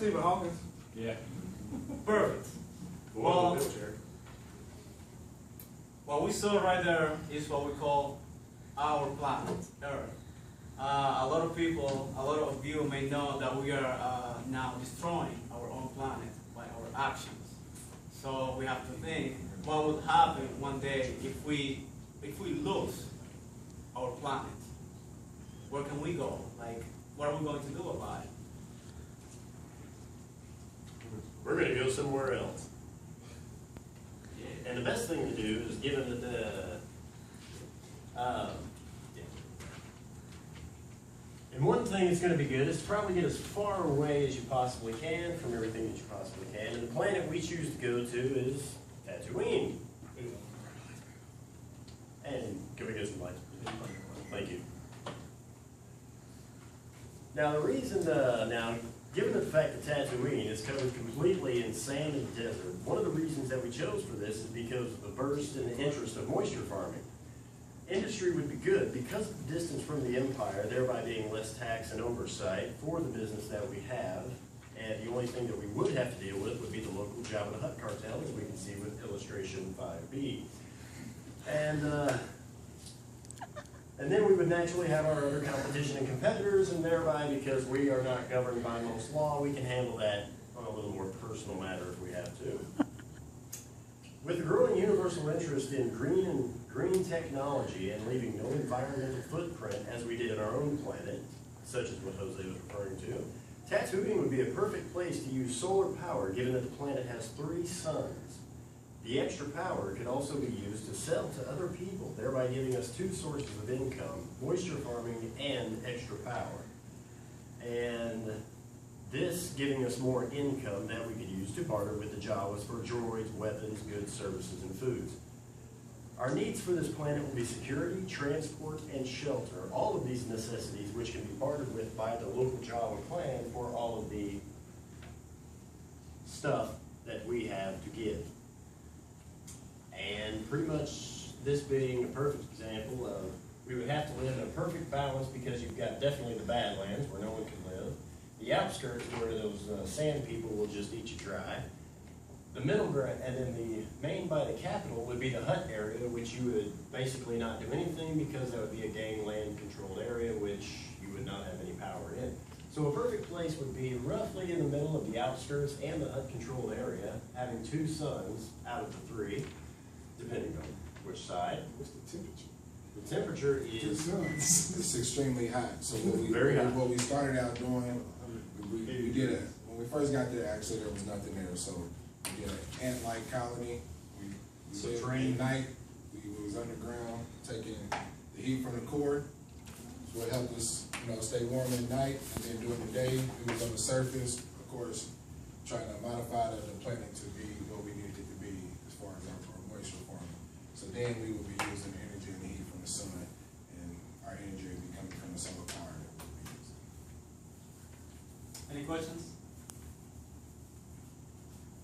Stephen Hawkins. Yeah. Perfect. Well, what we saw right there is what we call our planet, Earth. A lot of people, a lot of you may know that we are now destroying our own planet by our actions. So we have to think what would happen one day if we lose our planet. Where can we go? Like, what are we going to do about it? We're going to go somewhere else. And the best thing to do is, given that and one thing that's going to be good is to probably get as far away as you possibly can from everything that you possibly can. And the planet we choose to go to is Tatooine. And can we get some lights? Thank you. Now the reason, given the fact that Tatooine is covered completely in sand and desert, one of the reasons that we chose for this is because of the burst in the interest of moisture farming. Industry would be good because of the distance from the Empire, thereby being less tax and oversight for the business that we have. And the only thing that we would have to deal with would be the local Jabba the Hutt cartel, as we can see with illustration 5B. And then we would naturally have our other competition and competitors, and thereby, because we are not governed by most law, we can handle that on a little more personal matter if we have to. With the growing universal interest in green technology and leaving no environmental footprint as we did in our own planet, such as what Jose was referring to, Tatooine would be a perfect place to use solar power, given that the planet has 3 suns. The extra power could also be used to sell to other people, thereby giving us 2 sources of income: moisture farming and extra power. And this giving us more income that we could use to barter with the Jawas for droids, weapons, goods, services, and foods. Our needs for this planet will be security, transport, and shelter, all of these necessities which can be bartered with by the local Jawa clan for all of the stuff that we have to give. And pretty much this being a perfect example of, we would have to live in a perfect balance, because you've got definitely the Badlands where no one can live, the outskirts where those sand people will just eat you dry, the middle ground, and then the main by the capital would be the Hutt area, which you would basically not do anything, because that would be a gang land controlled area which you would not have any power in. So a perfect place would be roughly in the middle of the outskirts and the Hutt controlled area, having 2 suns out of the 3, depending on which side. What's the temperature? The temperature is It's extremely hot. So what we started out doing, we did it when we first got there. Actually, there was nothing there, so we did an ant-like colony. We lived at night. We was underground, taking the heat from the core. So it helped us, stay warm at night, and then during the day, we was on the surface. Of course, trying to modify the planet to be what we needed it to be as far as our moisture farming. So then we would be using the energy and the heat from the sun, and our energy would be coming from the solar power that we would be using. Any questions?